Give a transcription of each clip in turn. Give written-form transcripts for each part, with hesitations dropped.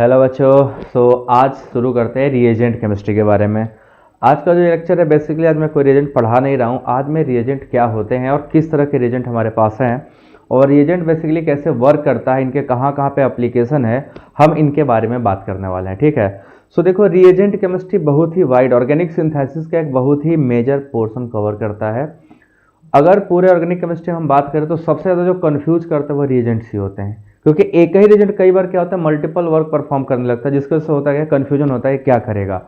Hello बच्चों। आज शुरू करते हैं रिएजेंट केमिस्ट्री के बारे में। आज का जो लेक्चर है बेसिकली आज मैं कोई रिएजेंट पढ़ा नहीं रहा हूँ। आज मैं रिएजेंट क्या होते हैं और किस तरह के रिएजेंट हमारे पास हैं और रिएजेंट बेसिकली कैसे वर्क करता है, इनके कहाँ कहाँ पे एप्लीकेशन है, हम इनके बारे में बात करने वाले हैं। ठीक है। देखो, रिएजेंट केमिस्ट्री बहुत ही वाइड ऑर्गेनिक सिंथेसिस का एक बहुत ही मेजर पोर्शन कवर करता है। अगर पूरे ऑर्गेनिक केमिस्ट्री हम बात करें तो सबसे ज़्यादा जो कंफ्यूज करते हैं वो रिएजेंट्स ही होते हैं, क्योंकि एक ही रिएजेंट कई बार क्या होता है मल्टीपल वर्क परफॉर्म करने लगता है, जिसकी वजह से होता है कंफ्यूजन होता है क्या करेगा।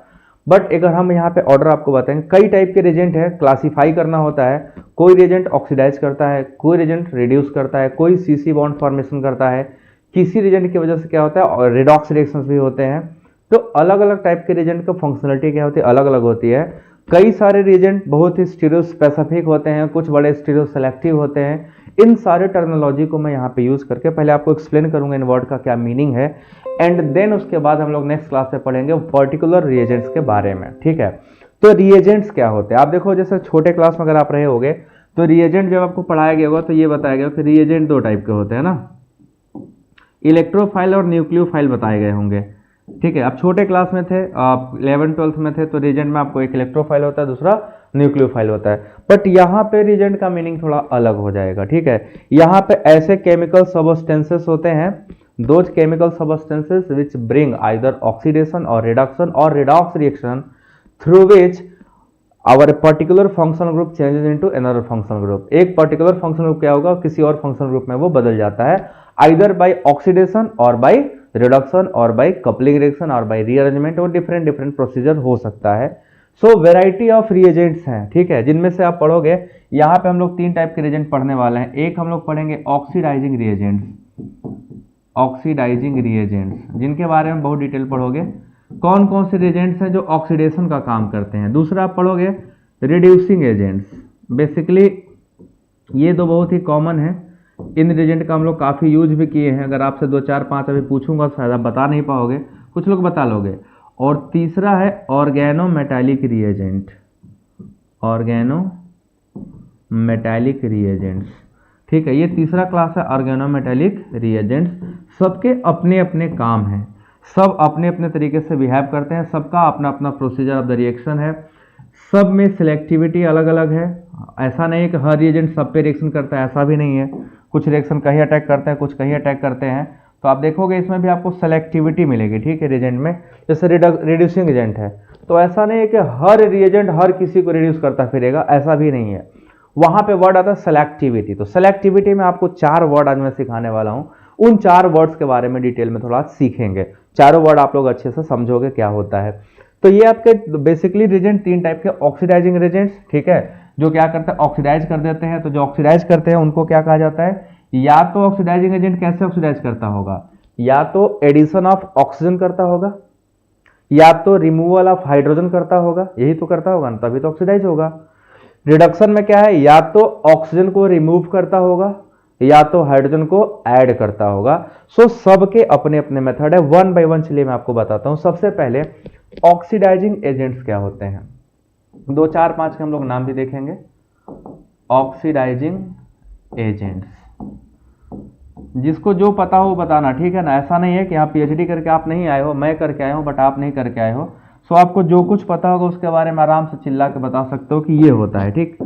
बट अगर हम यहाँ पे ऑर्डर आपको बताएंगे, कई टाइप के रिएजेंट है, क्लासीफाई करना होता है। कोई रिएजेंट ऑक्सीडाइज करता है, कोई रिएजेंट रिड्यूस करता है, कोई सीसी बॉन्ड फॉर्मेशन करता है, किसी रिएजेंट की वजह से क्या होता है और रिडॉक्स रिएक्शंस भी होते हैं। तो अलग अलग टाइप के रिएजेंट का फंक्शनलिटी क्या होती है, अलग अलग होती है। कई सारे रिएजेंट बहुत ही स्टीरियो स्पेसिफिक होते हैं, कुछ बड़े स्टीरियो सेलेक्टिव होते हैं। इन सारे टर्मिनोलॉजी को मैं यहाँ पे यूज करके पहले आपको एक्सप्लेन करूंगा इन वर्ड का क्या मीनिंग है, एंड देन उसके बाद हम लोग नेक्स्ट क्लास में पढ़ेंगे पर्टिकुलर रिएजेंट्स के बारे में। ठीक है। तो रिएजेंट्स क्या होते हैं, आप देखो जैसे छोटे क्लास में अगर आप रहे होगे तो रिएजेंट जब आपको पढ़ाया गया होगा तो ये बताया गया कि रिएजेंट दो टाइप के होते हैं ना, इलेक्ट्रोफाइल और न्यूक्लियोफाइल बताए गए होंगे। ठीक है। आप छोटे क्लास में थे, आप 11-12 में थे, तो रिएजेंट में आपको एक इलेक्ट्रोफाइल होता है, दूसरा न्यूक्लियोफाइल होता है। बट यहाँ पे रिएजेंट का मीनिंग थोड़ा अलग हो जाएगा। ठीक है। यहाँ पे ऐसे केमिकल सबस्टेंसेस होते हैं, those chemical substances which bring either oxidation और रिडक्शन और redox reaction through which our particular functional group changes into another functional group. एक पर्टिकुलर फंक्शनल ग्रुप क्या होगा, किसी और फंक्शनल ग्रुप में वो बदल जाता है, आइदर बाय ऑक्सीडेशन और बाय रिडक्शन और बाय कपलिंग रिएक्शन और बाय रीअरेंजमेंट, और डिफरेंट डिफरेंट प्रोसीजर हो सकता है। सो वेराइटी ऑफ रिएजेंट्स हैं। ठीक है। जिनमें से आप पढ़ोगे, यहाँ पे हम लोग तीन टाइप के रिएजेंट पढ़ने वाले हैं। एक हम लोग पढ़ेंगे ऑक्सीडाइजिंग रिएजेंट्स, ऑक्सीडाइजिंग रिएजेंट्स जिनके बारे में बहुत डिटेल पढ़ोगे, कौन कौन से रिएजेंट्स हैं जो ऑक्सीडेशन का काम करते हैं। दूसरा आप पढ़ोगे रिड्यूसिंग एजेंट्स, बेसिकली ये दो बहुत ही कॉमन है, इन रिएजेंट का हम लोग काफ़ी यूज भी किए हैं। अगर आपसे 2 4 5 अभी पूछूंगा शायद आप बता नहीं पाओगे, कुछ लोग बता लोगे। और तीसरा है organo metallic reagent, organo metallic reagents. ठीक है। ये तीसरा क्लास है ऑर्गेनो मेटालिक रिएजेंट्स। सबके अपने अपने काम हैं, सब अपने अपने तरीके से बिहेव करते हैं, सबका अपना अपना प्रोसीजर ऑफ द रिएक्शन है, सब में सिलेक्टिविटी अलग अलग है। ऐसा नहीं है कि हर रिएजेंट सब पे रिएक्शन करता है, ऐसा भी नहीं है। कुछ रिएक्शन कहीं अटैक करते हैं, कुछ कहीं अटैक करते हैं। तो आप देखोगे इसमें भी आपको सेलेक्टिविटी मिलेगी। ठीक है। रिएजेंट में जैसे रिड्यूसिंग एजेंट है, तो ऐसा नहीं है कि हर रिएजेंट हर किसी को रिड्यूस करता फिरेगा, ऐसा भी नहीं है। वहां पे वर्ड आता है सेलेक्टिविटी। तो सेलेक्टिविटी में आपको 4 वर्ड आज मैं सिखाने वाला हूं, उन 4 वर्ड्स के बारे में डिटेल में थोड़ा सीखेंगे। चारों वर्ड आप लोग अच्छे से समझोगे क्या होता है। तो ये आपके बेसिकली रिएजेंट तीन टाइप के ऑक्सीडाइजिंग रिएजेंट्स, ठीक है, जो क्या करते हैं ऑक्सीडाइज कर देते हैं। तो जो ऑक्सीडाइज करते हैं उनको क्या कहा जाता है, या तो ऑक्सीडाइजिंग एजेंट कैसे ऑक्सीडाइज करता होगा, या तो एडिशन ऑफ ऑक्सीजन करता होगा, या तो रिमूवल ऑफ हाइड्रोजन करता होगा, यही तो करता होगा ना, तभी तो ऑक्सीडाइज होगा। रिडक्शन में क्या है, या तो ऑक्सीजन को रिमूव करता होगा या तो हाइड्रोजन को ऐड करता होगा। सबके अपने अपने मेथड है, 1 बाय 1 चलिए मैं आपको बताता हूं। सबसे पहले ऑक्सीडाइजिंग एजेंट्स क्या होते हैं, 2 4 5 के हम लोग नाम भी देखेंगे। ऑक्सीडाइजिंग एजेंट्स, जिसको जो पता हो बताना, ठीक है ना। ऐसा नहीं है कि आप पीएचडी करके आप नहीं आए हो, मैं करके आया हूं बट आप नहीं करके आए हो। आपको जो कुछ पता होगा उसके बारे में आराम से चिल्ला के बता सकते हो कि ये होता है। ठीक।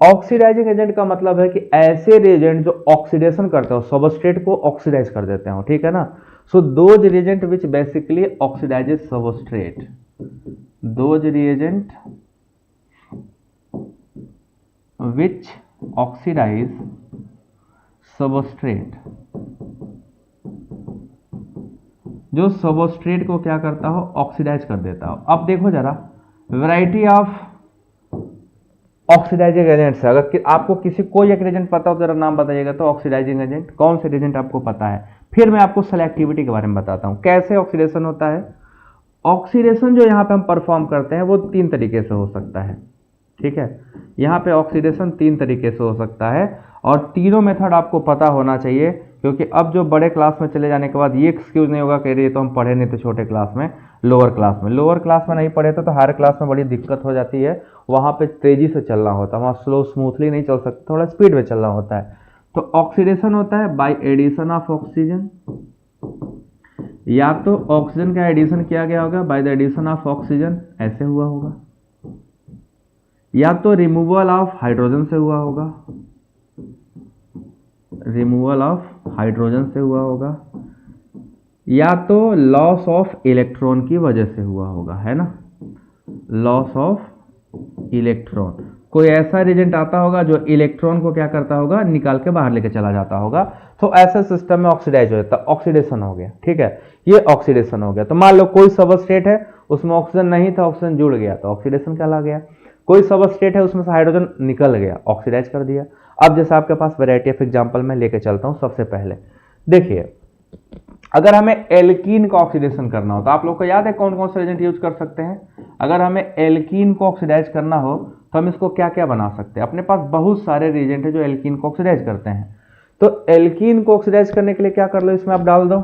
ऑक्सीडाइजिंग एजेंट का मतलब है कि ऐसे रिएजेंट जो ऑक्सीडेशन करते हो, सबस्ट्रेट को ऑक्सीडाइज कर देते हो, ठीक है ना। Those reagent which basically oxidizes substrate, those reagent which oxidize substrate, जो सबस्ट्रेट को क्या करता हो, ऑक्सीडाइज कर देता हो। अब देखो जरा वैरायटी ऑफ ऑक्सीडाइजिंग एजेंट्स है। अगर आपको किसी कोई एक रिएजेंट पता हो जरा नाम बताइएगा तो ऑक्सीडाइजिंग एजेंट कौन से रिएजेंट आपको पता है। फिर मैं आपको सेलेक्टिविटी के बारे में बताता हूं कैसे ऑक्सीडेशन होता है। ऑक्सीडेशन जो यहां पे हम परफॉर्म करते हैं वो 3 तरीके से हो सकता है। ठीक है। यहां पे ऑक्सीडेशन 3 तरीके से हो सकता है और तीनों मेथड आपको पता होना चाहिए, क्योंकि अब जो बड़े क्लास में चले जाने के बाद ये एक्सक्यूज नहीं होगा कि ये तो हम पढ़े नहीं थे छोटे क्लास में, लोअर क्लास में नहीं पढ़े थे तो हायर क्लास में बड़ी दिक्कत हो जाती है। वहां पे तेजी से चलना होता है, वहां स्लो स्मूथली नहीं चल सकता, थोड़ा स्पीड में चलना होता है। तो ऑक्सीडेशन होता है बाय एडिशन ऑफ ऑक्सीजन, या तो ऑक्सीजन का एडिशन किया गया होगा by the addition of oxygen, ऐसे हुआ होगा, या तो रिमूवल ऑफ हाइड्रोजन से हुआ होगा, रिमूवल ऑफ हाइड्रोजन से हुआ होगा, या तो लॉस ऑफ इलेक्ट्रॉन की वजह से हुआ होगा, है ना, लॉस ऑफ इलेक्ट्रॉन। कोई ऐसा रिएजेंट आता होगा जो इलेक्ट्रॉन को क्या करता होगा, निकाल के बाहर लेके चला जाता होगा, तो ऐसे सिस्टम में ऑक्सीडाइज हो जाता है, ऑक्सीडेशन हो गया, ठीक है, ये ऑक्सीडेशन हो गया। तो मान लो कोई सबस्ट्रेट है, उसमें ऑक्सीजन नहीं था, ऑक्सीजन जुड़ गया तो ऑक्सीडेशन कहला गया। कोई सबस्ट्रेट है, उसमें से हाइड्रोजन निकल गया, ऑक्सीडाइज कर दिया। अब जैसे आपके पास वैरायटी ऑफ एग्जांपल में लेके चलता हूं। सबसे पहले देखिए, अगर हमें एल्कीन का ऑक्सीडेशन करना हो तो आप लोग को याद है कौन कौन से एजेंट यूज कर सकते हैं। अगर हमें एल्कीन को ऑक्सीडाइज करना हो तो हम इसको क्या क्या बना सकते हैं। अपने पास बहुत सारे रिएजेंट है जो एल्कीन को ऑक्सीडाइज करते हैं। तो एल्कीन को ऑक्सीडाइज करने के लिए क्या कर लो, इसमें आप डाल दो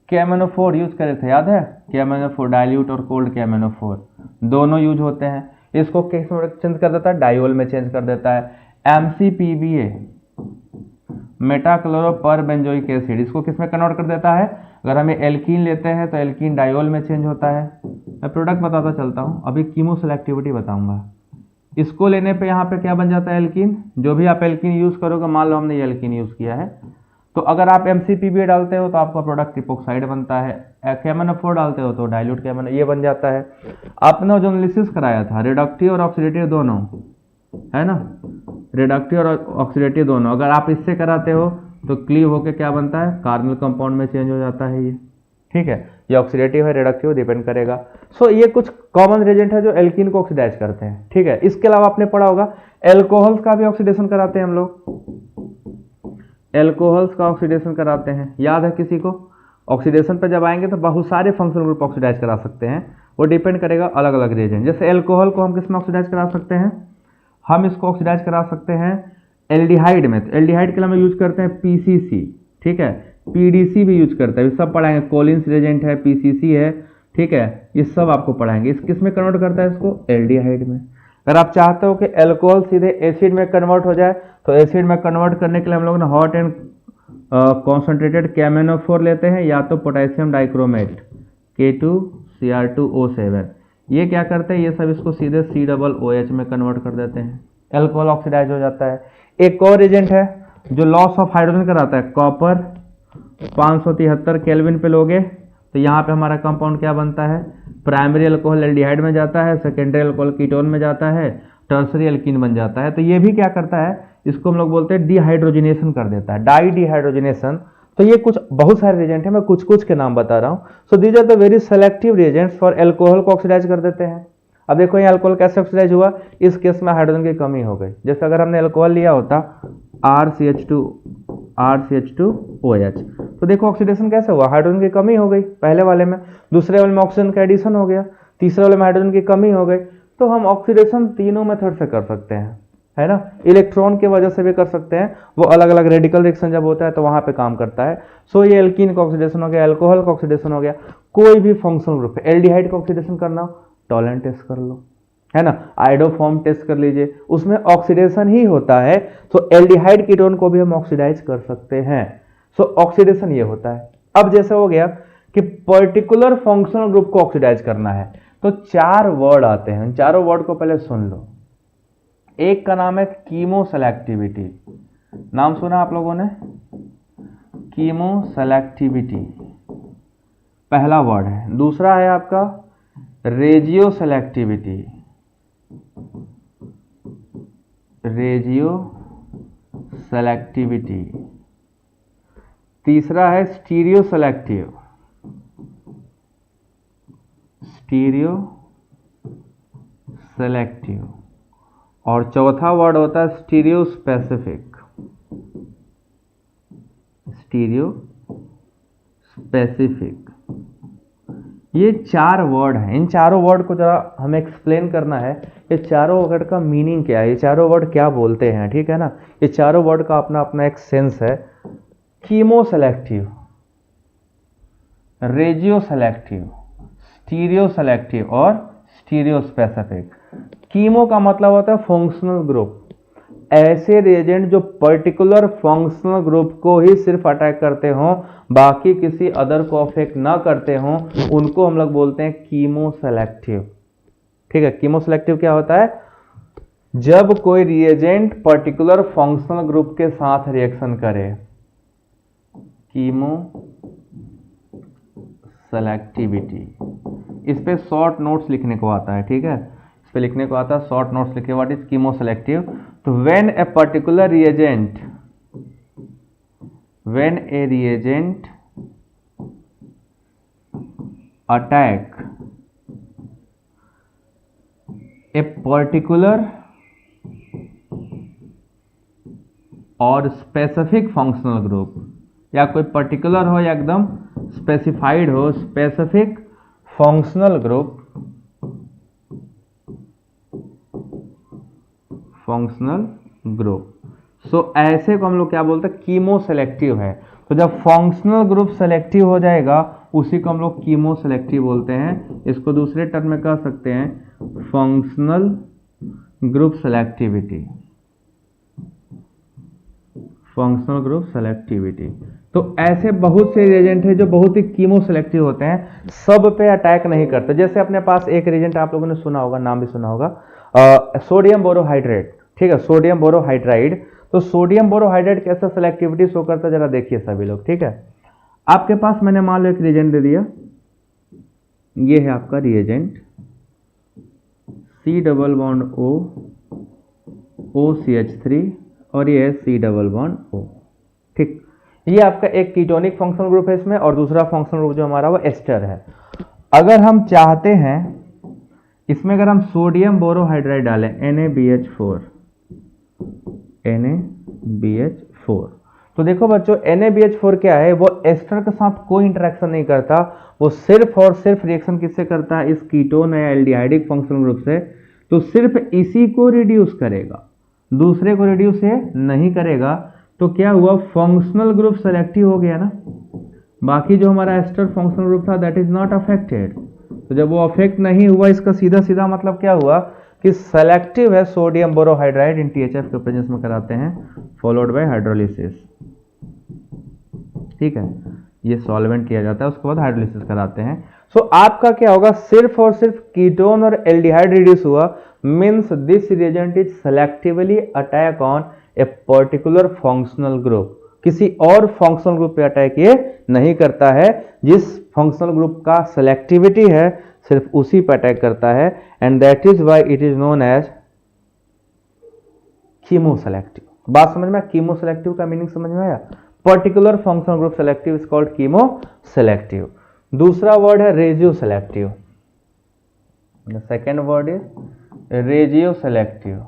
KMnO4 यूज करे थे, याद है, KMnO4 डाइल्यूट और कोल्ड KMnO4 दोनों यूज होते हैं। इसको किस में चेंज कर देता है, डायोल में चेंज कर देता है। MCPBA मेटाक्लोरोपर बेंजोइक एसिड, इसको किस में कन्वर्ट कर देता है, अगर हमें एल्कीन लेते हैं तो एल्कीन डायोल में चेंज होता है। मैं प्रोडक्ट बताता चलता हूं, अभी कीमो सेलेक्टिविटी बताऊंगा। इसको लेने पे यहाँ पे क्या बन जाता है, एल्कीन। जो भी आप एल्कीन यूज करोगे, मान लो हमने ये एल्कीन यूज किया है, तो अगर आप MCPBA डालते हो तो आपका प्रोडक्ट इपोक्साइड बनता है। KMnO4 डालते हो तो डाइल्यूट KMnO ये बन जाता है। आपने जो एनालिसिस कराया था रिडक्टिव और ऑक्सीडेटिव दोनों, है ना, रिडक्टिव और ऑक्सीडेटिव दोनों, अगर आप इससे कराते हो तो क्लीव होके क्या बनता है, कार्बोनिल कंपाउंड में चेंज हो जाता है ये, ठीक है। ये ऑक्सीडेटिव है रिडक्टिव डिपेंड करेगा। सो ये कुछ कॉमन रिएजेंट है जो एल्कीन को ऑक्सीडाइज करते हैं, ठीक है। इसके अलावा आपने पढ़ा होगा एल्कोहल्स का भी ऑक्सीडेशन कराते हैं हम लोग, एल्कोहल्स का ऑक्सीडेशन कराते हैं, याद है किसी को। ऑक्सीडेशन पर जब आएंगे तो बहुत सारे फंक्शनल ग्रुप ऑक्सीडाइज करा सकते हैं, वो डिपेंड करेगा अलग अलग रिएजेंट। जैसे एल्कोहल को हम किस में ऑक्सीडाइज करा सकते हैं, हम इसको ऑक्सीडाइज करा सकते हैं एल्डिहाइड में। तो एल्डिहाइड के लिए हम यूज करते हैं PCC, ठीक है, PDC भी यूज करते हैं, सब पढ़ाएंगे। कोलिन्स रिएजेंट है, PCC है, ठीक है, ये सब आपको पढ़ाएंगे। इस किस में कन्वर्ट करता है इसको, एल्डिहाइड में। अगर आप चाहते हो कि एल्कोहल सीधे एसिड में कन्वर्ट हो जाए तो एसिड में कन्वर्ट करने के लिए हम लोग हॉट एंड कॉन्सेंट्रेटेड KMnO4 लेते हैं, या तो पोटेशियम डाइक्रोमेट K2Cr2O7, ये क्या करते हैं, ये सब इसको सीधे COOH में कन्वर्ट कर देते हैं, एल्कोहल ऑक्सीडाइज हो जाता है। एक और एजेंट है जो लॉस ऑफ हाइड्रोजन कराता है, कॉपर 573 केल्विन पे लोगे तो यहाँ पे हमारा कंपाउंड क्या बनता है, प्राइमरी अल्कोहल एल्डिहाइड में जाता है, सेकेंडरी अल्कोहल कीटोन में जाता है, टर्सरी एल्कीन बन जाता है। तो ये भी क्या करता है, इसको हम लोग बोलते हैं डिहाइड्रोजिनेशन कर देता है, डाई डिहाइड्रोजिनेशन। तो ये कुछ बहुत सारे रिएजेंट हैं, मैं कुछ कुछ के नाम बता रहा हूँ। So these are the very selective reagents for alcohol को ऑक्सीडाइज कर देते हैं। अब देखो ये अल्कोहल कैसे ऑक्सीडाइज हुआ, इस केस में हाइड्रोजन की कमी हो गई। जैसे अगर हमने अल्कोहल लिया होता RCH2OH, तो देखो ऑक्सीडेशन कैसे हुआ, हाइड्रोजन की कमी हो गई पहले वाले में, दूसरे वाले में ऑक्सीजन का एडिशन हो गया, तीसरे वाले में हाइड्रोजन की कमी हो गई। तो हम ऑक्सीडेशन तीनों मेथड से कर सकते हैं, है ना। इलेक्ट्रॉन की वजह से भी कर सकते हैं, वो अलग अलग रेडिकल रिएक्शन जब होता है तो वहां पे काम करता है। सो ये एल्कीन का ऑक्सीडेशन हो गया, अल्कोहल का ऑक्सीडेशन हो गया। कोई भी फंक्शनल ग्रुप है, एल्डिहाइड का ऑक्सीडेशन करना हो टॉलेंट टेस्ट कर लो, है ना, आइडोफॉर्म टेस्ट कर लीजिए, उसमें ऑक्सीडेशन ही होता है। तो एल्डिहाइड कीटोन को भी हम ऑक्सीडाइज कर सकते हैं। सो ऑक्सीडेशन ये होता है। अब जैसे हो गया कि पर्टिकुलर फंक्शनल ग्रुप को ऑक्सीडाइज करना है तो 4 वर्ड आते हैं, चारों वर्ड को पहले सुन लो। एक का नाम है कीमो सेलेक्टिविटी, नाम सुना आप लोगों ने, कीमो सेलेक्टिविटी पहला वर्ड है। दूसरा है आपका रेजियो सेलेक्टिविटी, रेजियो सेलेक्टिविटी। तीसरा है स्टीरियो सेलेक्टिव, स्टीरियो सेलेक्टिव। और चौथा वर्ड होता है स्टीरियो स्पेसिफिक, स्टीरियो स्पेसिफिक। ये 4 वर्ड हैं। इन चारों वर्ड को जरा हमें एक्सप्लेन करना है, ये चारों वर्ड का मीनिंग क्या है, ये चारों वर्ड क्या बोलते हैं, ठीक है ना। ये चारों वर्ड का अपना अपना एक सेंस है। Chemo selective, regio selective, stereo selective और स्टीरियो स्पेसिफिक। कीमो का मतलब होता है फंक्शनल ग्रुप, ऐसे रिएजेंट जो पर्टिकुलर फंक्शनल ग्रुप को ही सिर्फ अटैक करते हों, बाकी किसी अदर को अफेक्ट ना करते हों, उनको हम लोग बोलते हैं कीमोसेलेक्टिव। ठीक है, कीमोसेलेक्टिव क्या होता है? जब कोई रिएजेंट पर्टिकुलर फंक्शनल ग्रुप के साथ रिएक्शन करे, कीमो सेलेक्टिविटी। इस पे शॉर्ट नोट्स लिखने को आता है, ठीक है, इस पे लिखने को आता है शॉर्ट नोट्स लिखे, व्हाट इज कीमो सेलेक्टिव। तो when a particular reagent, when a reagent attack a particular और स्पेसिफिक फंक्शनल ग्रुप, या कोई पर्टिकुलर हो या एकदम स्पेसिफाइड हो, specific functional group, functional group, so ऐसे को हम लोग क्या बोलते हैं? कीमो सेलेक्टिव है। तो जब फंक्शनल ग्रुप सेलेक्टिव हो जाएगा उसी को हम लोग कीमो सेलेक्टिव बोलते हैं। इसको दूसरे टर्म में कह सकते हैं functional group selectivity, functional group selectivity. तो ऐसे बहुत से रिएजेंट है जो बहुत ही कीमो सेलेक्टिव होते हैं, सब पे अटैक नहीं करते। जैसे अपने पास एक रिएजेंट आप लोगों ने सुना होगा, नाम भी सुना होगा, सोडियम बोरोहाइड्रेट। ठीक है, सोडियम बोरोहाइड्राइड। तो सोडियम बोरोहाइड्राइड कैसा सेलेक्टिविटी शो करता है जरा देखिए सभी लोग। ठीक है, आपके पास मैंने मान लो एक रिएजेंट दे दिया, ये है आपका reagent C double bond O OCH3 और ये है C डबल बॉन्ड O। ठीक, ये आपका एक कीटोनिक फंक्शनल ग्रुप है इसमें, और दूसरा फंक्शनल ग्रुप जो हमारा वो एस्टर है। अगर हम चाहते हैं इसमें अगर हम सोडियम बोरोहाइड्राइड डालें NaBH4, तो देखो बच्चों NaBH4 क्या है, वो एस्टर के साथ कोई इंटरेक्शन नहीं करता, वो सिर्फ और सिर्फ रिएक्शन किससे करता है? इस कीटोन या एल्डिहाइडिक फंक्शनल ग्रुप से। तो सिर्फ इसी को रिड्यूस करेगा, दूसरे को रिड्यूस नहीं करेगा। तो क्या हुआ? फंक्शनल ग्रुप सेलेक्टिव हो गया ना, बाकी जो हमारा एस्टर फंक्शनल ग्रुप था दैट इज नॉट अफेक्टेड। तो जब वो अफेक्ट नहीं हुआ, इसका सीधा सीधा मतलब क्या हुआ कि सेलेक्टिव है सोडियम बोरोहाइड्राइड इन THF के प्रेजेंस में कराते हैं, फॉलोड बाय हाइड्रोलिसिस। ठीक है, ये सॉल्वेंट किया जाता है, उसके बाद हाइड्रोलिसिस कराते हैं। सो आपका क्या होगा? सिर्फ और सिर्फ कीटोन और एल्डिहाइड रिड्यूस हुआ, means this reagent is selectively attack on a particular functional group. किसी और फंक्शनल ग्रुप पे अटैक ये नहीं करता है, जिस फंक्शनल ग्रुप का सेलेक्टिविटी है सिर्फ उसी पे अटैक करता है, and that is why it is known as chemoselective. बात समझ में? कीमोसेलेक्टिव का मीनिंग समझ में आया? Particular functional group selective is called chemoselective. दूसरा वर्ड है रेजियो सेलेक्टिव। The second word is regio selective.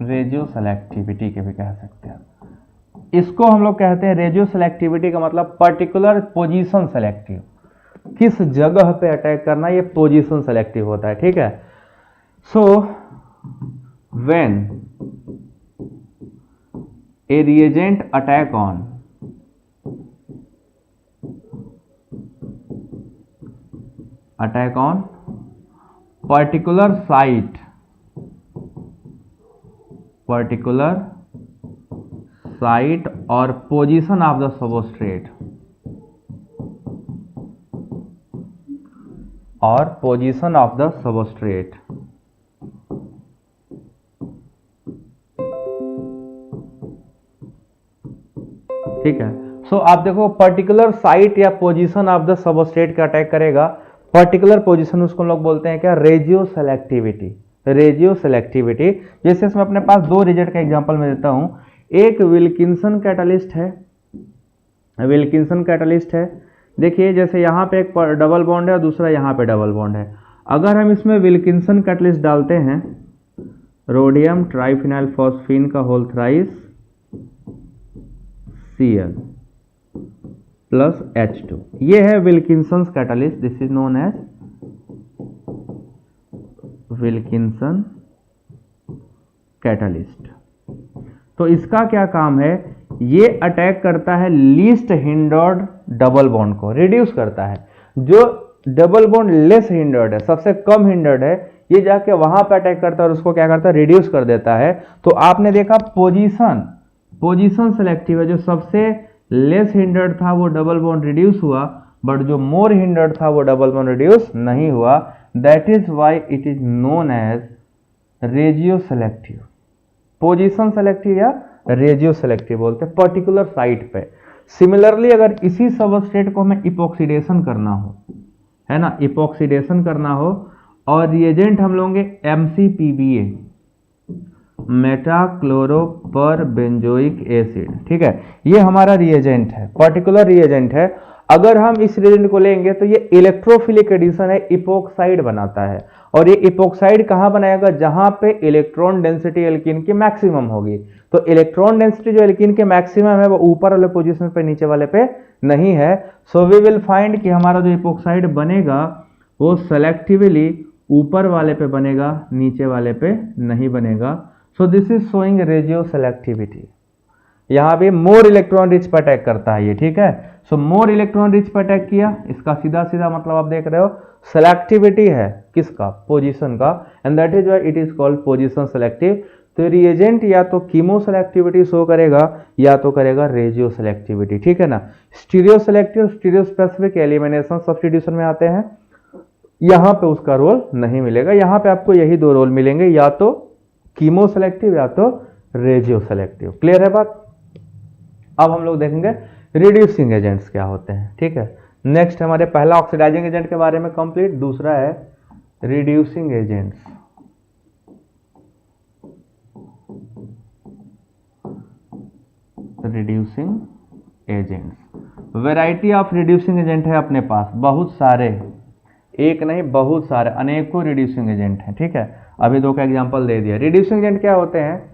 Regio selectivity के भी कह सकते हैं इसको, हम लोग कहते हैं रेजियो सेलेक्टिविटी का मतलब पर्टिकुलर पोजीशन सेलेक्टिव, किस जगह पे अटैक करना, ये पोजीशन सेलेक्टिव होता है। ठीक है, so when a reagent attack on particular site, और पोजीशन ऑफ द सबस्ट्रेट, ठीक है। सो आप देखो पर्टिकुलर साइट या पोजीशन ऑफ द सबस्ट्रेट का अटैक करेगा, पर्टिकुलर पोजीशन, उसको हम लोग बोलते हैं क्या? रेजियो सेलेक्टिविटी। रेजियो सेलेक्टिविटी, जैसे इसमें अपने पास दो रिएजेंट का एग्जांपल मैं देता हूं। एक विल्किंसन कैटलिस्ट है, देखिए जैसे यहां पे एक डबल बॉन्ड है और दूसरा यहां पे डबल बॉन्ड है। अगर हम इसमें विल्किंसन कैटलिस्ट डालते हैं, रोडियम ट्राइफिनाइल फॉस्फीन का whole thrice Cl plus H2, ये है Wilkinson catalyst, this is known as Wilkinson catalyst. तो इसका क्या काम है? ये अटैक करता है लीस्ट हिंडर्ड डबल बॉन्ड को, रिड्यूस करता है। जो डबल बॉन्ड लेस हिंडर्ड है, सबसे कम हिंडर्ड है, ये जाके वहां पे अटैक करता है और उसको क्या करता है, रिड्यूस कर देता है। तो आपने देखा पोजीशन सेलेक्टिव है, जो सबसे लेस हिंडर्ड था वो डबल बॉन्ड रिड्यूस हुआ, बट जो मोर हिंडर्ड था वो डबल बॉन्ड रिड्यूस नहीं हुआ। That is why it is known as regio selective. Position selective या रेजियो सेलेक्टिव बोलते हैं पर्टिकुलर साइट पे। सिमिलरली अगर इसी सबस्ट्रेट को हमें इपोक्सीडेशन करना हो, है ना, इपोक्सीडेशन करना हो, और रिएजेंट हम लोगे MCPBA, मेटाक्लोरोपरबेंजोइक एसिड, ठीक है, ये हमारा रिएजेंट है, पर्टिकुलर रिएजेंट है। अगर हम इस रिएजेंट को लेंगे तो ये इलेक्ट्रोफिलिक एडिशन है, इपोक्साइड बनाता है, और ये इपोक्साइड कहां बनाएगा, जहां पे इलेक्ट्रॉन डेंसिटी एल्कीन की मैक्सिमम होगी। तो इलेक्ट्रॉन डेंसिटी जो एल्कीन के मैक्सिमम है वो ऊपर वाले पोजीशन पे, नीचे वाले पे नहीं है। सो वी विल फाइंड कि हमारा जो इपोक्साइड बनेगा वो सेलेक्टिवली ऊपर वाले पे बनेगा, नीचे वाले पे नहीं बनेगा। So this is showing regio selectivity. यहां भी मोर इलेक्ट्रॉन रिच पे अटैक करता है ये, ठीक है। सो मोर इलेक्ट्रॉन रिच पे अटैक किया, इसका सीधा सीधा मतलब आप देख रहे हो सेलेक्टिविटी है किसका, पोजीशन का, and that is why it is called position selective. तो रिएजेंट या तो कीमो सेलेक्टिविटी शो करेगा या तो करेगा रेजियो सेलेक्टिविटी, ठीक है ना। Stereo selective, stereo specific elimination substitution में आते हैं, यहां पे उसका रोल नहीं मिलेगा। यहां पे आपको यही दो रोल मिलेंगे, या तो कीमो सेलेक्टिव या तो रेजियो सेलेक्टिव। क्लियर है बात। अब हम लोग देखेंगे रिड्यूसिंग एजेंट्स क्या होते हैं, ठीक है। नेक्स्ट हमारे पहला ऑक्सीडाइजिंग एजेंट के बारे में कंप्लीट, दूसरा है reducing agents. Reducing agents, variety of reducing agent है अपने पास, बहुत सारे, एक नहीं बहुत सारे, अनेकों रिड्यूसिंग एजेंट हैं, ठीक है। अभी दो का एग्जांपल दे दिया। रिड्यूसिंग एजेंट क्या होते हैं,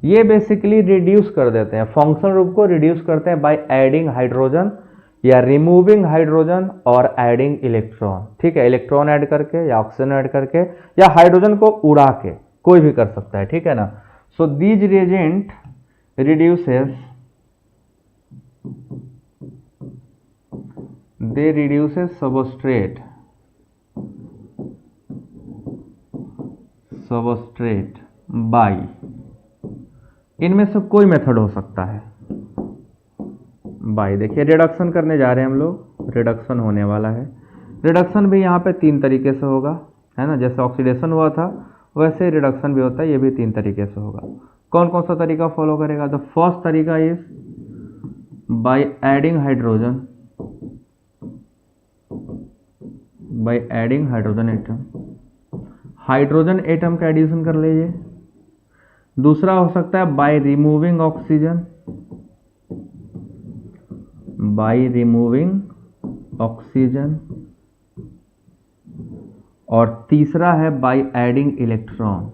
ये बेसिकली रिड्यूस कर देते हैं, फंक्शनल ग्रुप को रिड्यूस करते हैं बाय एडिंग हाइड्रोजन या रिमूविंग हाइड्रोजन और एडिंग इलेक्ट्रॉन, ठीक है। इलेक्ट्रॉन ऐड करके या ऑक्सीजन ऐड करके या हाइड्रोजन को उड़ा के, कोई भी कर सकता है, ठीक है ना। So these reagent reduces, they reduces substrate by, इनमें से कोई मेथड हो सकता है बाय। देखिए रिडक्शन करने जा रहे हैं हम लोग, रिडक्शन होने वाला है। रिडक्शन भी यहाँ पे 3 तरीके से होगा, है ना, जैसे ऑक्सीडेशन हुआ था वैसे रिडक्शन भी होता है, ये भी 3 तरीके से होगा। कौन कौन सा तरीका फॉलो करेगा, द फर्स्ट तरीका is by adding hydrogen, by adding hydrogen atom, hydrogen atom का एडिशन कर लीजिए। दूसरा हो सकता है by removing oxygen, by removing oxygen, और तीसरा है by adding electron,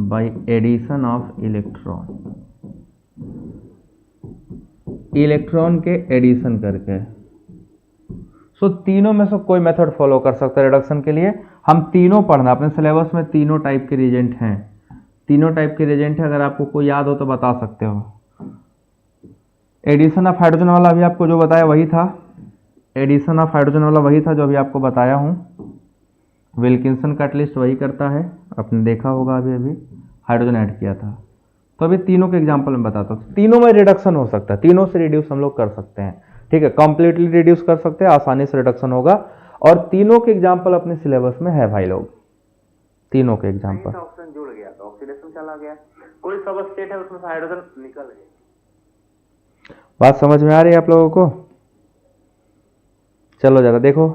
by addition of electron, electron के एडिशन करके। सो तीनों में से कोई मेथड फॉलो कर सकता है रिडक्शन के लिए। हम तीनों पढ़ना, अपने सिलेबस में तीनों टाइप के रिएजेंट हैं, तीनों टाइप के रिएजेंट है, अगर आपको कोई याद हो तो बता सकते हो। एडिशन ऑफ हाइड्रोजन वाला अभी आपको जो बताया वही था, एडिशन ऑफ हाइड्रोजन वाला वही था जो अभी आपको बताया हूं। विल्किंसन कैटलिस्ट वही करता है, आपने देखा होगा, अभी अभी हाइड्रोजन ऐड किया था। तो अभी तीनों के एग्जांपल में बताता हूँ, तीनों में रिडक्शन हो सकता है, तीनों से रिड्यूस हम लोग कर सकते हैं, ठीक है। कंप्लीटली रिड्यूस कर सकते हैं, आसानी से रिडक्शन होगा, और तीनों के एग्जांपल अपने सिलेबस में है भाई लोग, तीनों के एग्जांपल। ऑक्सीजन जुड़ गया तो ऑक्सीडेशन चला गया, कोई सबस्ट्रेट है उसमें से हाइड्रोजन निकल गया। बात समझ में आ रही है आप लोगों को। चलो जरा देखो,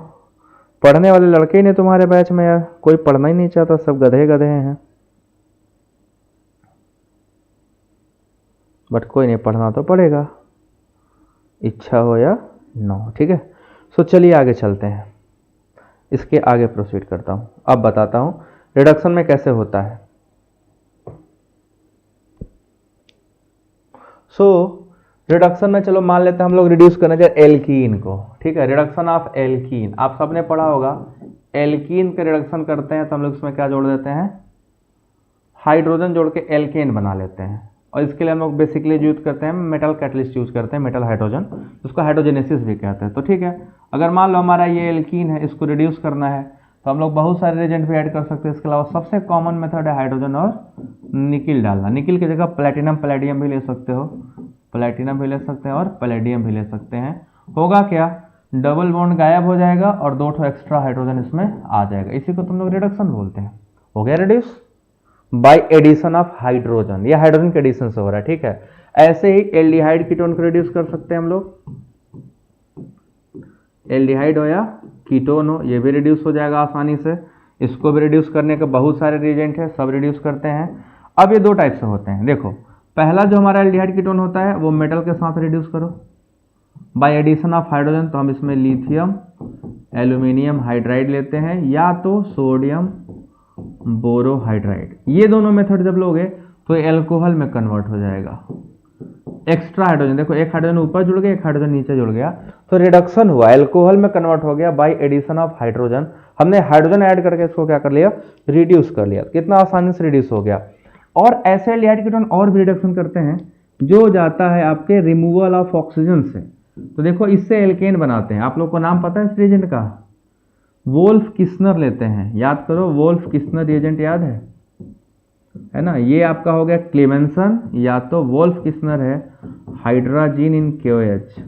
पढ़ने वाले लड़के ही नहीं तुम्हारे बैच में यार, कोई पढ़ना ही नहीं चाहता, सब गधे गधे हैं। बट कोई नहीं, पढ़ना तो पड़ेगा, इच्छा हो या ना हो, ठीक है। सो चलिए आगे चलते हैं, इसके आगे प्रोसीड करता हूं। अब बताता हूं रिडक्शन में कैसे होता है। सो रिडक्शन में चलो मान लेते हैं हम लोग रिड्यूस करने जा एल्कीन को, ठीक है। रिडक्शन ऑफ एल्कीन आप सबने पढ़ा होगा, एल्कीन के रिडक्शन करते हैं तो हम लोग इसमें क्या जोड़ देते हैं, हाइड्रोजन जोड़ के एल्केन बना लेते हैं, और इसके लिए हम लोग बेसिकली यूज करते हैं मेटल कैटलिस्ट यूज करते हैं, मेटल हाइड्रोजन, उसको हाइड्रोजेनेसिस भी कहते हैं। तो ठीक है, अगर मान लो हमारा ये एल्कीन है, इसको रिड्यूस करना है तो हम लोग बहुत सारे रिएजेंट भी ऐड कर सकते हैं। इसके अलावा सबसे कॉमन मेथड है हाइड्रोजन और निकिल डालना। निकिल की जगह प्लेटिनम पैलेडियम भी ले सकते हो, प्लेटिनम भी ले सकते हैं और पैलेडियम भी ले सकते हैं। होगा क्या, डबल बॉन्ड गायब हो जाएगा और 2 एक्स्ट्रा हाइड्रोजन इसमें आ जाएगा। इसी को तुम लोग रिडक्शन बोलते हैं। हो गया reduce by addition of hydrogen, ये हाइड्रोजन के एडिशन से हो रहा है। ठीक है, ऐसे ही एल्डिहाइड कीटोन को रिड्यूस कर सकते हैं हम लोग, एल्डिहाइड हो या कीटोन हो, ये भी रिड्यूस हो जाएगा आसानी से। इसको भी रिड्यूस करने के बहुत सारे रिएजेंट है, सब रिड्यूस करते हैं। अब ये 2 टाइप से होते हैं। देखो, पहला जो हमारा एल्डिहाइड कीटोन होता है वो मेटल के साथ रिड्यूस करो बाय एडिशन ऑफ हाइड्रोजन, तो हम इसमें लिथियम एल्यूमिनियम हाइड्राइड लेते हैं या तो सोडियम बोरोहाइड्राइड। ये दोनों मेथड जब लोगे तो एल्कोहल में कन्वर्ट हो जाएगा। एक्स्ट्रा हाइड्रोजन, देखो एक हाइड्रोजन ऊपर जुड़ गया, एक हाइड्रोजन नीचे जुड़ गया, तो रिडक्शन हुआ, एल्कोहल में कन्वर्ट हो गया बाय एडिशन ऑफ हाइड्रोजन। हमने हाइड्रोजन ऐड करके इसको क्या कर लिया, रिड्यूस कर लिया। कितना आसानी से रिड्यूस हो गया। और ऐसे एल्डिहाइड कीटोन और भी रिडक्शन करते हैं जो जाता है आपके रिमूवल ऑफ ऑक्सीजन से। तो देखो इससे एल्केन बनाते हैं। आप लोग को नाम पता है इस रिएजेंट का, वोल्फ किस्नर लेते हैं। याद करो, वोल्फ किस्नर रिएजेंट याद है ना। ये आपका हो गया क्लेमेंसन या तो वोल्फ किस्नर है, हाइड्राजीन इन KOH,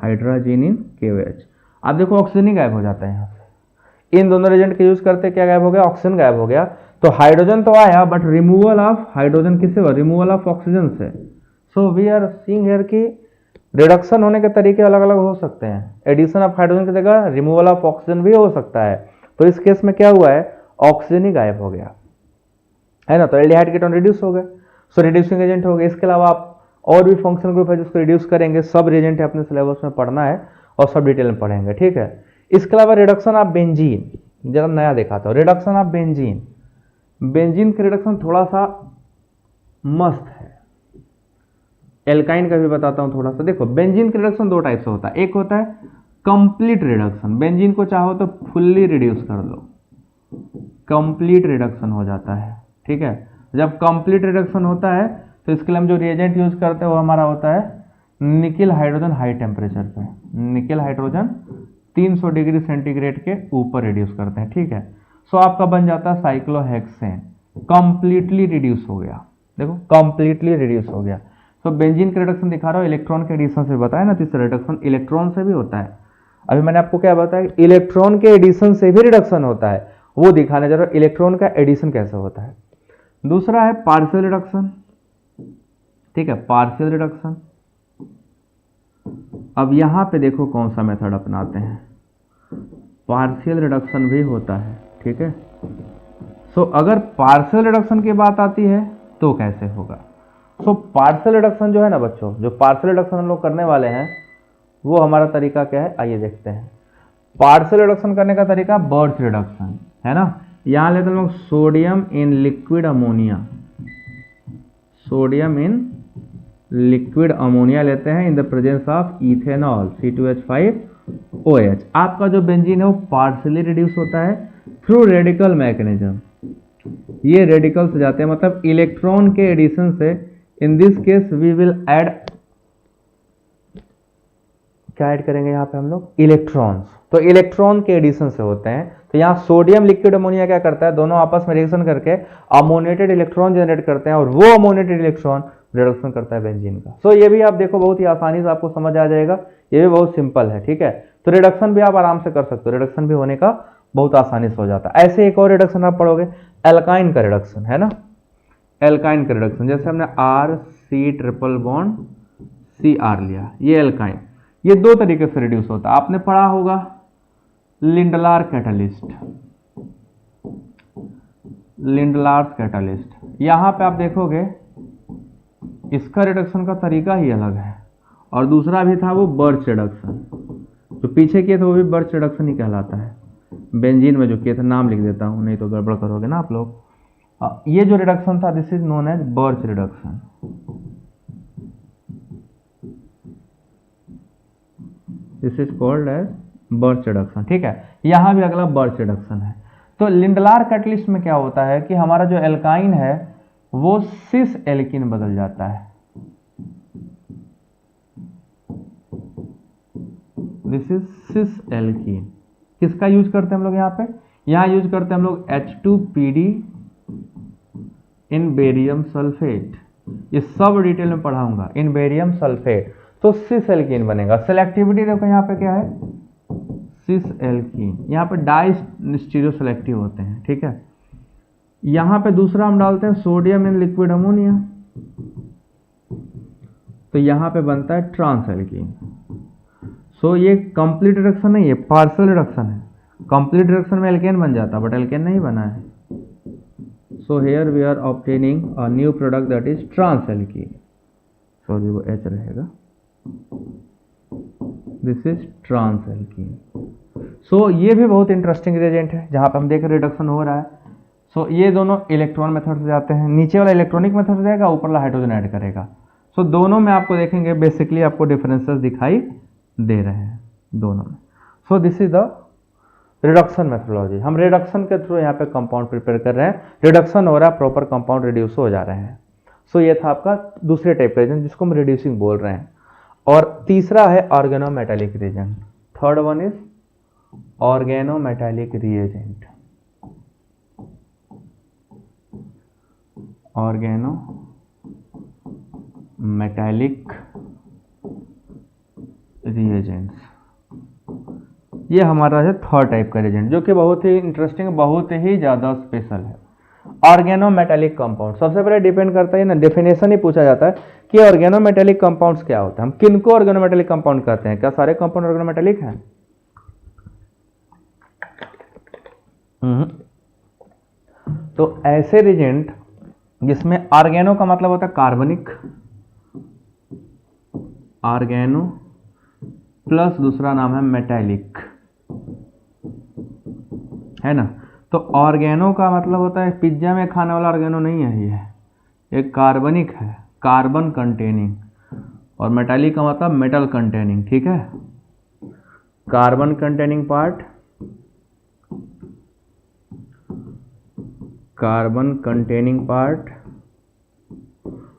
हाइड्राजीन इन KOH। आप देखो ऑक्सीजन ही गायब हो जाता है यहाँ से। इन दोनों रिएजेंट के यूज करते क्या गायब हो गया, ऑक्सीजन गायब हो गया। तो हाइड्रोजन तो आया बट रिमूवल ऑफ हाइड्रोजन किससे हुआ, रिमूवल ऑफ ऑक्सीजन से। So we are seeing here कि रिडक्शन होने के तरीके अलग अलग हो सकते हैं। एडिशन ऑफ हाइड्रोजन की जगह रिमूवल ऑफ ऑक्सीजन भी हो सकता है। तो इस केस में क्या हुआ है, ऑक्सीजन ही गायब हो गया, है ना। तो एल्डिहाइड कीटोन रिड्यूस हो गए, सो रिड्यूसिंग एजेंट हो गए। इसके अलावा आप और भी फंक्शनल ग्रुप है जिसको रिड्यूस करेंगे, सब रिएजेंट है अपने सिलेबस में पढ़ना है और सब डिटेल में पढ़ेंगे। ठीक है, इसके अलावा रिडक्शन ऑफ बेंजीन, जरा नया दिखाता हूँ। रिडक्शन ऑफ बेंजीन, बेंजीन का रिडक्शन थोड़ा सा मस्त है। एल्काइन का भी बताता हूं थोड़ा सा। देखो बेंजीन का रिडक्शन 2 टाइप से होता है। एक होता है कंप्लीट रिडक्शन, बेंजीन को चाहो तो फुल्ली रिड्यूस कर लो, कंप्लीट रिडक्शन हो जाता है। ठीक है, जब कंप्लीट रिडक्शन होता है तो इसके लिए हम जो रिएजेंट यूज करते हैं वो हमारा होता है निकिल हाइड्रोजन हाई टेम्परेचर पे। निकिल हाइड्रोजन 300 डिग्री सेंटीग्रेड के ऊपर रिड्यूस करते हैं। ठीक है, सो आपका बन जाता है साइक्लोहेक्सेन, कंप्लीटली रिड्यूस हो गया। देखो कंप्लीटली रिड्यूस हो गया। तो बेंजीन का रिडक्शन दिखा रहा हूं इलेक्ट्रॉन के एडिशन से, बताया ना। तीसरा रिडक्शन इलेक्ट्रॉन से भी होता है। अभी मैंने आपको क्या बताया, इलेक्ट्रॉन के एडिशन से भी रिडक्शन होता है, वो दिखाने जा रहा हूं इलेक्ट्रॉन का एडिशन कैसे होता है। दूसरा है पार्शियल रिडक्शन। ठीक है, पार्शियल रिडक्शन। अब यहां पे देखो कौन सा मेथड अपनाते हैं, पार्शियल रिडक्शन भी होता है। ठीक है, सो अगर पार्शियल रिडक्शन की बात आती है तो कैसे होगा। सो पार्शियल रिडक्शन जो है ना बच्चों, जो पार्शियल रिडक्शन हम लोग करने वाले हैं वो हमारा तरीका क्या है, आइए देखते हैं। पार्शियल रिडक्शन करने का तरीका बर्च रिडक्शन है ना। यहां लेते हैं लोग sodium in liquid ammonia, sodium in liquid ammonia लेते हैं in the presence of ethanol C2H5OH। आपका जो बेंजीन है वो पार्शियली रिड्यूस होता है थ्रू रेडिकल मैकेनिज्म। ये रेडिकल से जाते हैं, मतलब इलेक्ट्रॉन के एडिशन से। In this case we will add, क्या ऐड करेंगे यहाँ पे हम लोग, इलेक्ट्रॉन्स। तो इलेक्ट्रॉन के एडिशन से होते हैं। तो यहाँ सोडियम लिक्विड अमोनिया क्या करता है, दोनों आपस में रिएक्शन करके अमोनिएटेड इलेक्ट्रॉन जनरेट करते हैं और वो अमोनिएटेड इलेक्ट्रॉन रिडक्शन करता है बेंजीन का। सो ये भी आप देखो बहुत ही आसानी से आपको समझ आ जाएगा, ये भी बहुत सिंपल है। ठीक है, तो रिडक्शन भी आप आराम से कर सकते हो, रिडक्शन भी होने का बहुत आसानी से हो जाता है। ऐसे एक और रिडक्शन आप पढ़ोगे, एल्काइन का रिडक्शन है ना। एल्काइन का रिडक्शन, जैसे हमने RC ट्रिपल बॉन्ड CR लिया, ये एल्काइन, ये 2 तरीके से रिड्यूस होता है। आपने पढ़ा होगा लिंडलार कैटलिस्ट, लिंडलार्स कैटलिस्ट। यहां पे आप देखोगे इसका रिडक्शन का तरीका ही अलग है, और दूसरा भी था वो बर्च रिडक्शन, जो पीछे किए थे वो भी बर्च रिडक्शन ही कहलाता है। बेंजीन में जो किए थे, नाम लिख देता हूं नहीं तो गड़बड़ करोगे ना आप लोग। ये जो रिडक्शन था this is known as Birch reduction. This is called as Birch reduction. ठीक है, यहां भी अगला बर्च रिडक्शन है। तो लिंडलार कैटलिस्ट में क्या होता है कि हमारा जो एल्काइन है वो सिस एल्कीन बदल जाता है। This is cis alkene. किसका यूज करते हैं हम लोग यहाँ पे? यहाँ यूज करते हैं हम लोग H2PD इन बेरियम सल्फेट। ये सब डिटेल में पढ़ाऊंगा। इन बेरियम सल्फेट तो सिस एल्कीन बनेगा। सेलेक्टिविटी देखो यहाँ पे क्या है, सिस एल्कीन। यहाँ पे डाई स्टीरियो सेलेक्टिव होते हैं, ठीक है। यहाँ पे दूसरा हम डालते हैं सोडियम इन लिक्विड अमोनिया, तो यहाँ पे बनता है ट्रांस एल्कीन। सो ये कंप्लीट रिडक्शन नहीं है, पार्शियल रिडक्शन है। कंप्लीट रिडक्शन में एल्केन बन जाता, बट एल्केन नहीं बना है। So here we are obtaining a new product that is trans alkene. Sorry वो H रहेगा, this is trans alkene. So ये भी बहुत इंटरेस्टिंग रिएजेंट है जहां पे हम देख रहे रिडक्शन हो रहा है। सो ये दोनों इलेक्ट्रॉन मेथड से जाते हैं। नीचे वाला इलेक्ट्रॉनिक मेथड से जाएगा, ऊपर वाला हाइड्रोजन ऐड करेगा। सो दोनों में आपको देखेंगे बेसिकली आपको डिफरेंसेस दिखाई दे रहे हैं दोनों में। सो this is the reduction methodology. हम रिडक्शन के थ्रू यहाँ पे कंपाउंड प्रिपेयर कर रहे हैं। रिडक्शन हो रहा है, प्रॉपर कंपाउंड रिड्यूस हो जा रहे हैं। सो ये था आपका दूसरे टाइप का रिएजेंट जिसको हम रिड्यूसिंग बोल रहे हैं। और तीसरा है organometallic reagent. Third one is organometallic reagent. Organometallic reagents, ये हमारा है थर्ड टाइप का रिएजेंट जो कि बहुत ही इंटरेस्टिंग, बहुत ही ज़्यादा स्पेशल है। ऑर्गेनोमेटालिक कंपाउंड सबसे पहले डिपेंड करता है ना, डेफिनेशन ही पूछा जाता है कि ऑर्गेनोमेटालिक कंपाउंड्स क्या होता है। हम किनको ऑर्गेनोमेटालिक कंपाउंड कहते हैं? क्या सारे कंपाउंड ऑर्गेनोमेटालिक हैं? तो ऐसे रिएजेंट जिसमें ऑर्गेनो का मतलब होता है कार्बनिक, ऑर्गेनो प्लस दूसरा नाम है मेटालिक, है ना। तो ऑर्गेनो का मतलब होता है पिज्जा में खाने वाला ऑर्गेनो नहीं है, ये एक कार्बनिक है, कार्बन कंटेनिंग। और मेटालिक का मतलब मेटल कंटेनिंग, ठीक है। Carbon containing part, carbon containing part,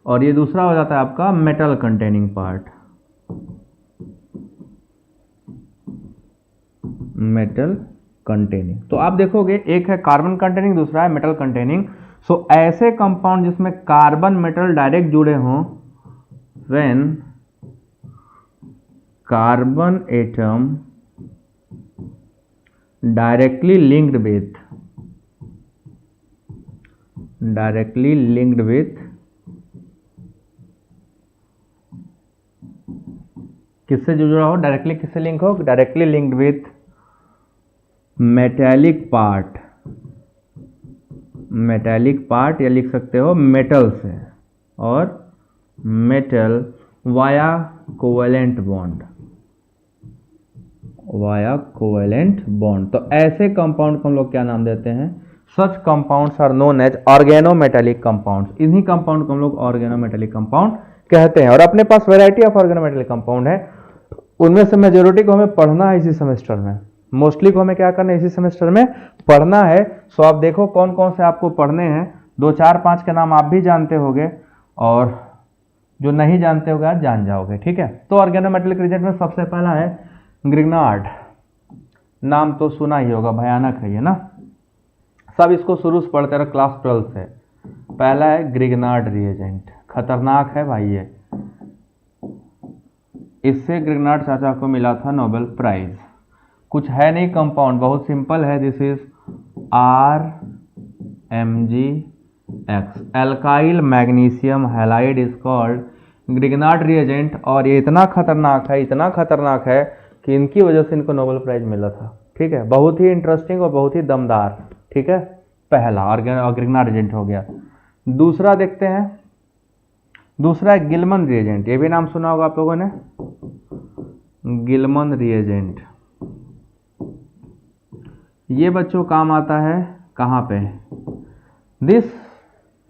और ये दूसरा हो जाता है आपका metal containing part, metal containing. तो आप देखोगे एक है कार्बन कंटेनिंग, दूसरा है मेटल कंटेनिंग। सो ऐसे कंपाउंड जिसमें कार्बन मेटल डायरेक्ट जुड़े हों, when carbon atom directly linked with किससे जुड़ा हो? डायरेक्टली किससे लिंक हो? Directly linked with metallic part, या लिख सकते हो मेटल से, और मेटल वाया कोवेलेंट बॉन्ड। तो ऐसे कंपाउंड को हम लोग क्या नाम देते हैं? Such compounds are known as organometallic compounds. इन्हीं कंपाउंड को हम लोग ऑर्गेनोमेटालिक कंपाउंड कहते हैं। और अपने पास वैरायटी ऑफ ऑर्गेनोमेटालिक कंपाउंड है, उनमें से मेजोरिटी को हमें पढ़ना है इसी सेमेस्टर में, मोस्टली को हमें क्या करना है इसी सेमेस्टर में पढ़ना है। सो आप देखो कौन कौन से आपको पढ़ने हैं, 2 4 5 के नाम आप भी जानते होंगे, और जो नहीं जानते होगे आज जान जाओगे, ठीक है। तो ऑर्गेनोमेटालिक रिएजेंट में सबसे पहला है ग्रिग्नार्ड। नाम तो सुना ही होगा, भयानक है ये ना, सब इसको शुरू से पढ़ते रहे क्लास 12 से। पहला है ग्रिग्नार्ड रिएजेंट, खतरनाक है भाई ये। इससे ग्रिग्नार्ड चाचा को मिला था नोबेल प्राइज। कुछ है नहीं कंपाउंड, बहुत सिंपल है। This is RMgX, alkyl magnesium halide is called Grignard reagent. और ये इतना खतरनाक है कि इनकी वजह से इनको नोबेल प्राइज मिला था, ठीक है। बहुत ही इंटरेस्टिंग और बहुत ही दमदार, ठीक है। पहला ग्रिग्नार्ड रिएजेंट हो गया। दूसरा देखते हैं, दूसरा है गिलमन रिएजेंट। ये भी नाम सुना होगा आप लोगों ने, गिलमन रिएजेंट। ये बच्चों काम आता है कहाँ पे? दिस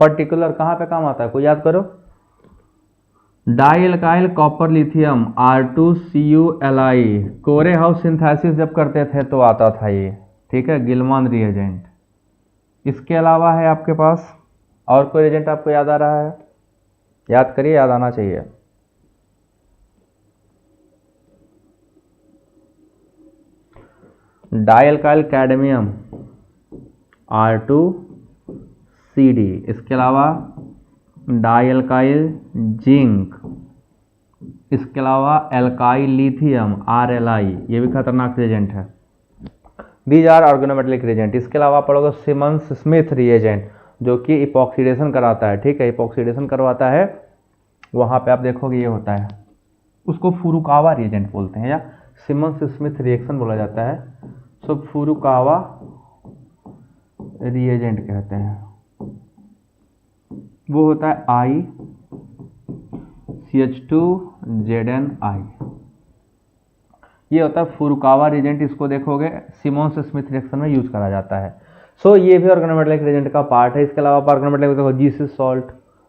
पर्टिकुलर कहाँ पे काम आता है, कोई याद करो? Die alkyl copper lithium R2CuLi, कोरे हाउस सिंथेसिस जब करते थे तो आता था ये, ठीक है, गिलमन रिएजेंट। इसके अलावा है आपके पास और कोई रिएजेंट आपको याद आ रहा है? याद करिए, याद आना चाहिए। डाइअल्काइल कैडमियम R2CD, इसके अलावा डाइअल्काइल जिंक, इसके अलावा एल्काइल लिथियम RLI, ये भी खतरनाक रिएजेंट है। These are organometallic reagent. इसके अलावा पढ़ोगे सिमन्स स्मिथ रिएजेंट जो कि इपॉक्सीडेशन कराता है, ठीक है, इपॉक्सीडेशन करवाता है, वहाँ पे आप देखोगे ये होता है, उसको फुरुकावा रिएजेंट बोलते हैं या सिमन्स स्मिथ रिएक्शन बोला जाता है। सो फुरुकावा रिएजेंट कहते हैं, वो होता है ICH2ZnI, ये होता है फुरुकावा रिएजेंट। इसको देखोगे सिमोन्स स्मिथ रिएक्शन में यूज करा जाता है। सो ये भी ऑर्गेनोमेटेलिक रिएजेंट का पार्ट है। इसके अलावा ऑर्गेनोमेटेलिक देखो जी6 सॉल्ट,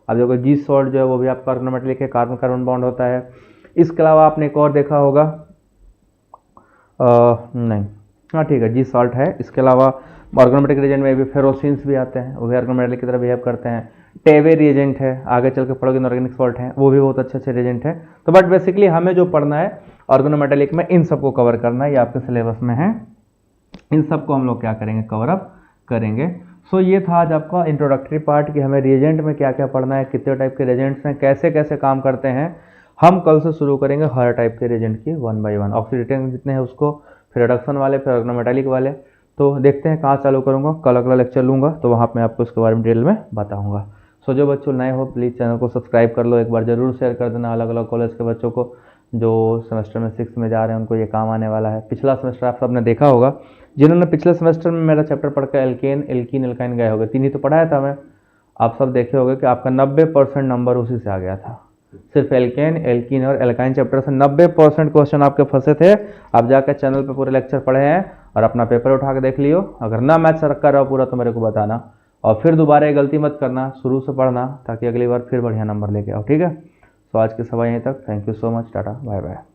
अब देखो जी सॉल्ट जो है वो भी आपका ऑर्गेनोमेटेलिक है, कार्बन कार्बन बॉन्ड होता है। इसके अलावा आपने एक और देखा होगा, नहीं, हाँ ठीक है, जी सॉल्ट है। इसके अलावा ऑर्गेनोमेटेलिक रिएजेंट में भी फेरोसिन्स भी आते हैं, वो भी ऑर्गेनोमेटेलिक की तरह बिहेव करते हैं। टेवे रिएजेंट है, आगे चल के पढ़ोगे इनऑर्गेनिक सॉल्ट है, वो भी बहुत अच्छे रिएजेंट है। तो बट बेसिकली हमें जो पढ़ना है ऑर्गेनोमेटेलिक में इन सबको कवर करना है, ये आपके सिलेबस में है, इन सबको हम लोग क्या करेंगे, कवर अप करेंगे। सो ये था आज आपका इंट्रोडक्टरी पार्ट कि हमें रिएजेंट में क्या क्या पढ़ना है, कितने टाइप के रिएजेंट्स हैं, कैसे कैसे काम करते हैं। हम कल से शुरू करेंगे हर टाइप के रिएजेंट की 1 बाय 1, ऑक्सीडेटिव जितने हैं उसको, फिर रिडक्शन वाले, फिर ऑर्गेनोमेटेलिक वाले। तो देखते हैं कहाँ चालू करूँगा, कल अगला लेक्चर लूँगा तो वहाँ मैं आपको इसके बारे में डिटेल में बताऊँगा। सो जो बच्चों नए हो प्लीज़ चैनल को सब्सक्राइब कर लो, एक बार जरूर शेयर कर देना अलग अलग कॉलेज के बच्चों को जो सेमेस्टर में 6 में जा रहे हैं, उनको ये काम आने वाला है। पिछला सेमेस्टर आप सबने देखा होगा, जिन्होंने पिछले सेमेस्टर में मेरा चैप्टर पढ़कर एल्केन एल्कीन एल्काइन गए होंगे, 3 ही तो पढ़ाया था मैं, आप सब देखे होंगे कि आपका 90% नंबर उसी से आ गया था। सिर्फ एल्केन एल्कीन और एल्काइन चैप्टर से 90% क्वेश्चन आपके फंसे थे। आप जाकर चैनल पे पूरे लेक्चर पढ़े हैं और अपना पेपर उठा के देख लियो। अगर ना मैथ सर कर रहा हो पूरा तो मेरे को बताना, और फिर दोबारा ये गलती मत करना, शुरू से पढ़ना ताकि अगली बार फिर बढ़िया नंबर लेके आओ, ठीक है। तो आज की सभा यहीं तक। Thank you so much, tata bye bye.